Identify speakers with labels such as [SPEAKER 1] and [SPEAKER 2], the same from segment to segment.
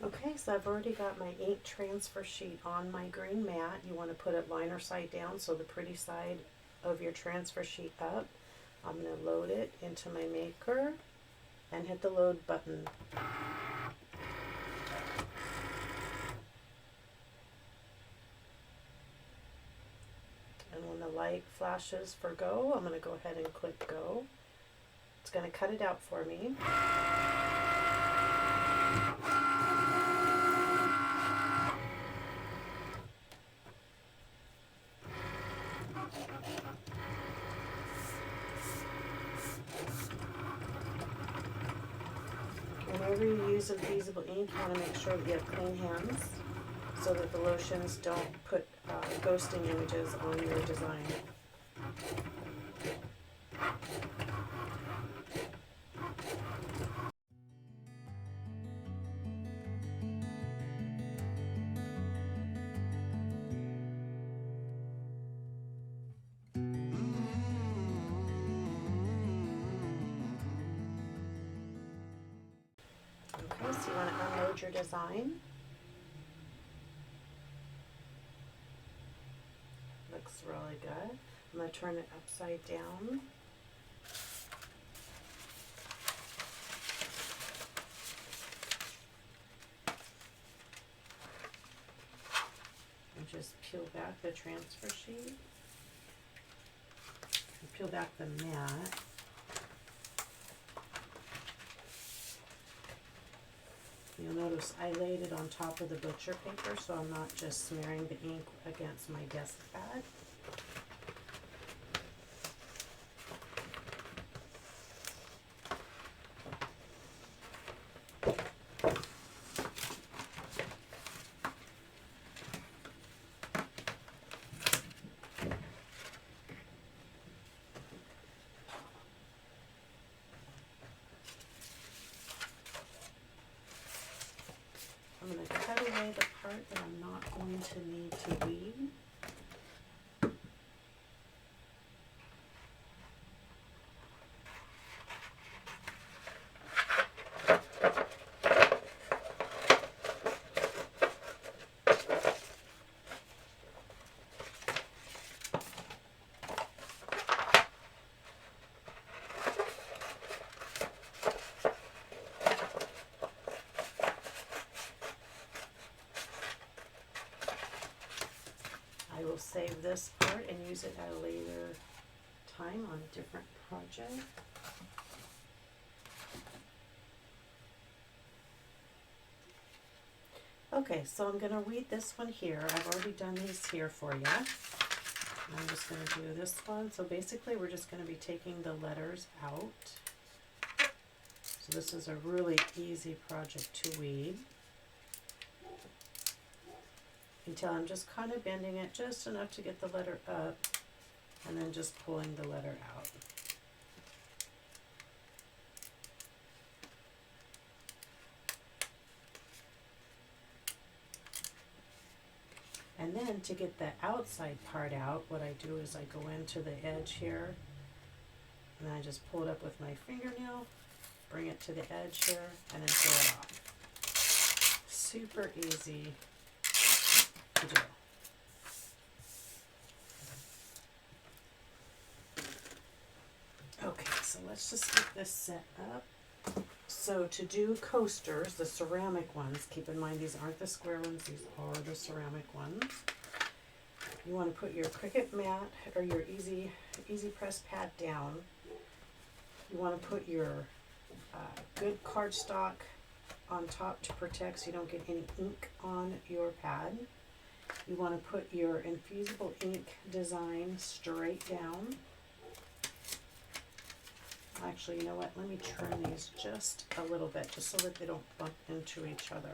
[SPEAKER 1] Okay, so I've already got my ink transfer sheet on my green mat. You want to put it liner side down, so the pretty side of your transfer sheet up. I'm going to load it into my maker and hit the load button. And when the light flashes for go, I'm going to go ahead and click go. It's going to cut it out for me. Whenever you use Infusible ink, you want to make sure that you have clean hands so that the lotions don't put ghosting images on your design. Okay, so you want to unload your design. Looks really good. I'm going to turn it upside down. And just peel back the transfer sheet. And peel back the mat. You'll notice I laid it on top of the butcher paper, so I'm not just smearing the ink against my desk pad. I'm going to cut away the part that I'm not going to need to weed. I will save this part and use it at a later time on a different project. Okay, so I'm going to weed this one here. I've already done these here for you. I'm just going to do this one. So basically we're just going to be taking the letters out. So this is a really easy project to weed. Until I'm just kind of bending it just enough to get the letter up and then just pulling the letter out. And then to get the outside part out, what I do is I go into the edge here and I just pull it up with my fingernail, bring it to the edge here, and then pull it off. Super easy to do. Okay, so let's just get this set up. So to do coasters, the ceramic ones, keep in mind these aren't the square ones, these are the ceramic ones. You want to put your Cricut mat or your easy press pad down. You want to put your good cardstock on top to protect so you don't get any ink on your pad. You want to put your Infusible ink design straight down. Actually, you know what? Let me trim these just a little bit just so that they don't bump into each other.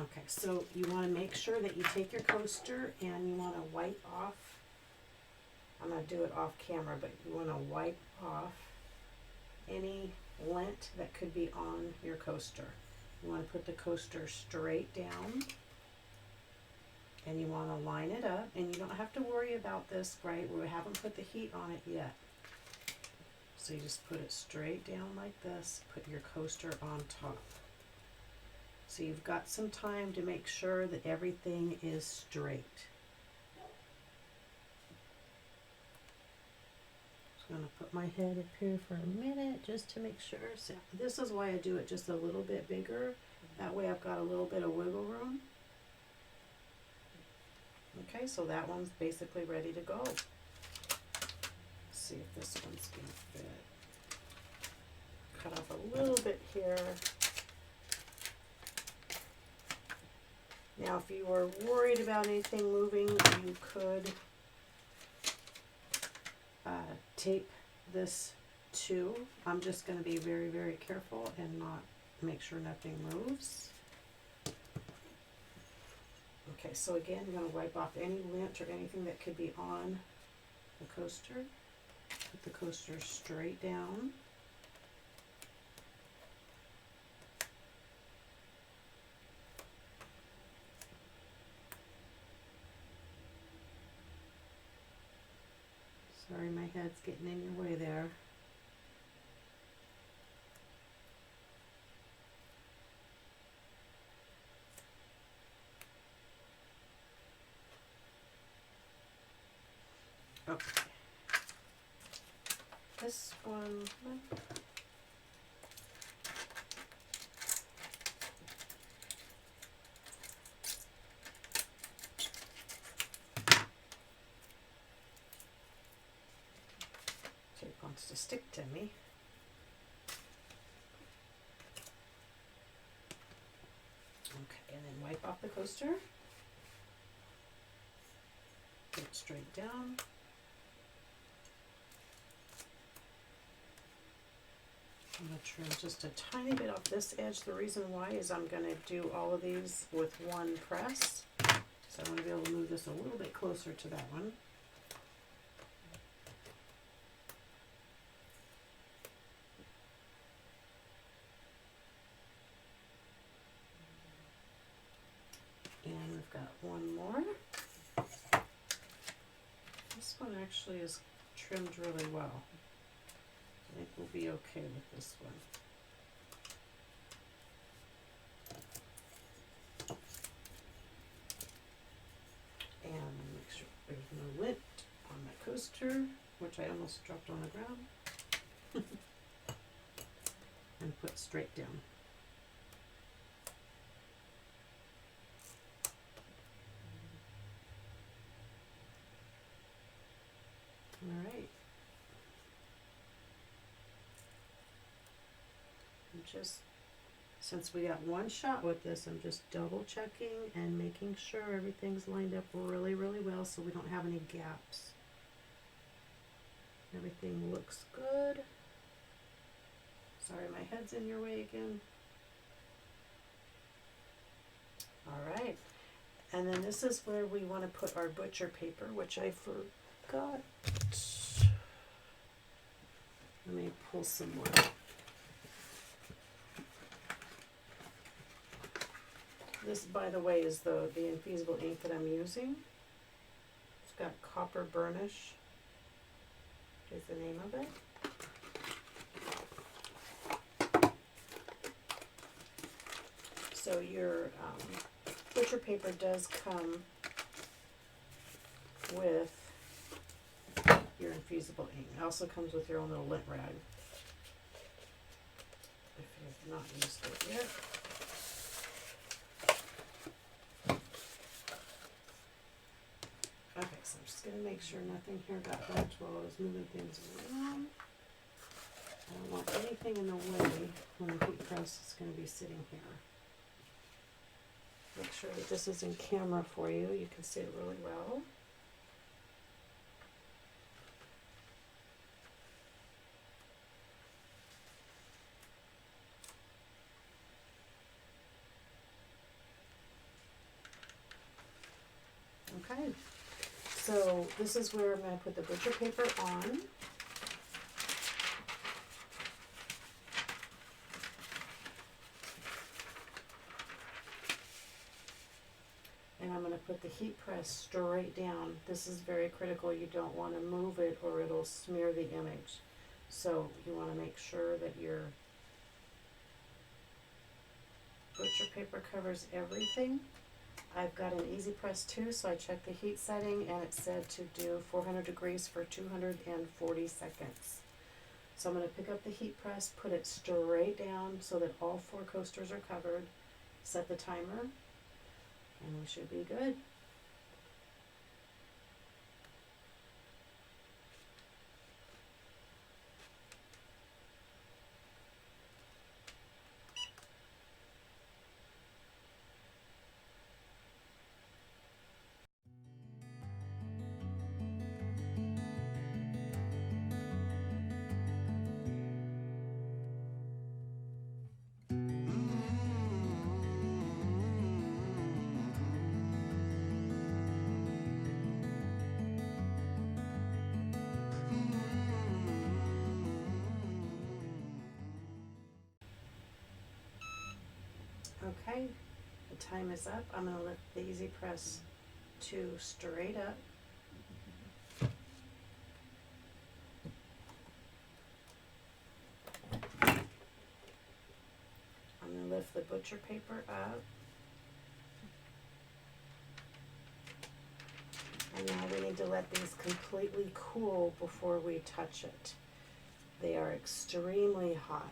[SPEAKER 1] Okay, so you want to make sure that you take your coaster and you want to wipe off. I'm going to do it off camera, but you want to wipe off any lint that could be on your coaster. You want to put the coaster straight down, and you want to line it up, and you don't have to worry about this, right? We haven't put the heat on it yet. So you just put it straight down like this, put your coaster on top. So you've got some time to make sure that everything is straight. Just gonna put my head up here for a minute just to make sure. So this is why I do it just a little bit bigger. That way I've got a little bit of wiggle room. Okay, so that one's basically ready to go. Let's see if this one's gonna fit. Cut off a little bit here. Now, if you were worried about anything moving, you could tape this too. I'm just going to be very, very careful and not make sure nothing moves. Okay, so again, I'm going to wipe off any lint or anything that could be on the coaster. Put the coaster straight down. Sorry, my head's getting in your way there. Okay. This one. Tape wants to stick to me. Okay, and then wipe off the coaster. Put it straight down. I'm going to trim just a tiny bit off this edge. The reason why is I'm going to do all of these with one press. So I want to be able to move this a little bit closer to that one. And we've got one more. This one actually is trimmed really well. I think we'll be okay with this one. And make sure there's no lint on my coaster, which I almost dropped on the ground. And put straight down. All right. Just since we got one shot with this, I'm just double checking and making sure everything's lined up really, really well so we don't have any gaps. Everything looks good. Sorry, my head's in your way again. All right. And then this is where we want to put our butcher paper, which I forgot. Let me pull some more. This, by the way, is the Infusible ink that I'm using. It's got copper burnish, is the name of it. So your butcher paper does come with your Infusible ink. It also comes with your own little lint rag, if you've not used it yet. Okay, so I'm just going to make sure nothing here got bent while I was moving things around. I don't want anything in the way when the heat press is going to be sitting here. Make sure that this is in camera for you. You can see it really well. Okay. So this is where I'm going to put the butcher paper on. the heat press straight down. This is very critical. You don't want to move it or it'll smear the image. So you want to make sure that your butcher paper covers everything. I've got an easy press too, so I checked the heat setting and it said to do 400 degrees for 240 seconds. So I'm going to pick up the heat press, put it straight down so that all 4 coasters are covered, set the timer, and we should be good. Okay, the time is up. I'm going to lift the easy press to straight up. I'm going to lift the butcher paper up. And now we need to let these completely cool before we touch it. They are extremely hot.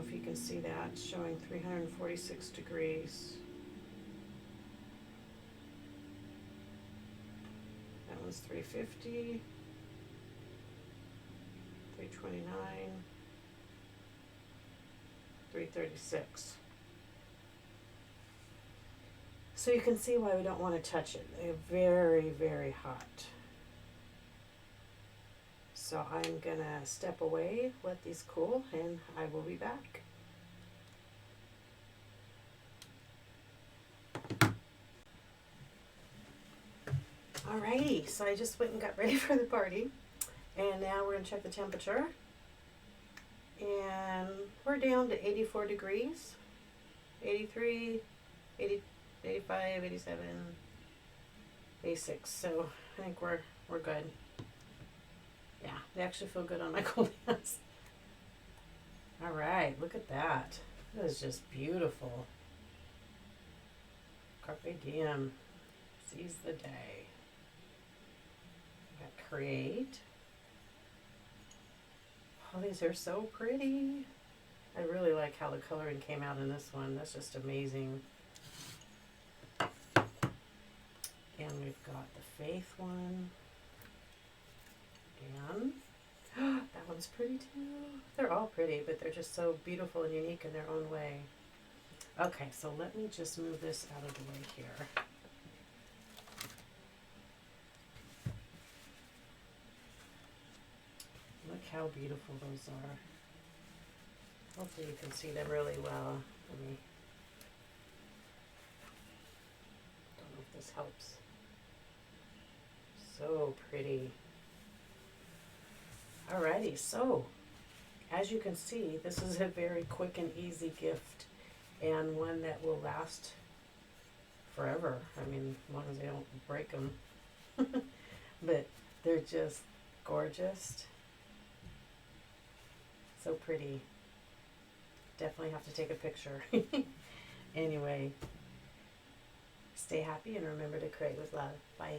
[SPEAKER 1] If you can see that, showing 346 degrees. That one's 350, 329, 336. So you can see why we don't want to touch it. They're very, very hot. So I'm gonna step away, let these cool, and I will be back. Alrighty, so I just went and got ready for the party, and now we're gonna check the temperature. And we're down to 84 degrees, 83, 80, 85, 87, 86. So I think we're good. Yeah, they actually feel good on my cold hands. All right, look at that. That is just beautiful. Carpe diem. Seize the day. Got create. Oh, these are so pretty. I really like how the coloring came out in this one. That's just amazing. And we've got the faith one. And that one's pretty too. They're all pretty, but they're just so beautiful and unique in their own way. Okay, so let me just move this out of the way here. Look how beautiful those are. Hopefully you can see them really well. Let me, don't know if this helps. So pretty. Alrighty, so as you can see, this is a very quick and easy gift, and one that will last forever. I mean, as long as they don't break them. But they're just gorgeous. So pretty. Definitely have to take a picture. Anyway, stay happy and remember to create with love. Bye.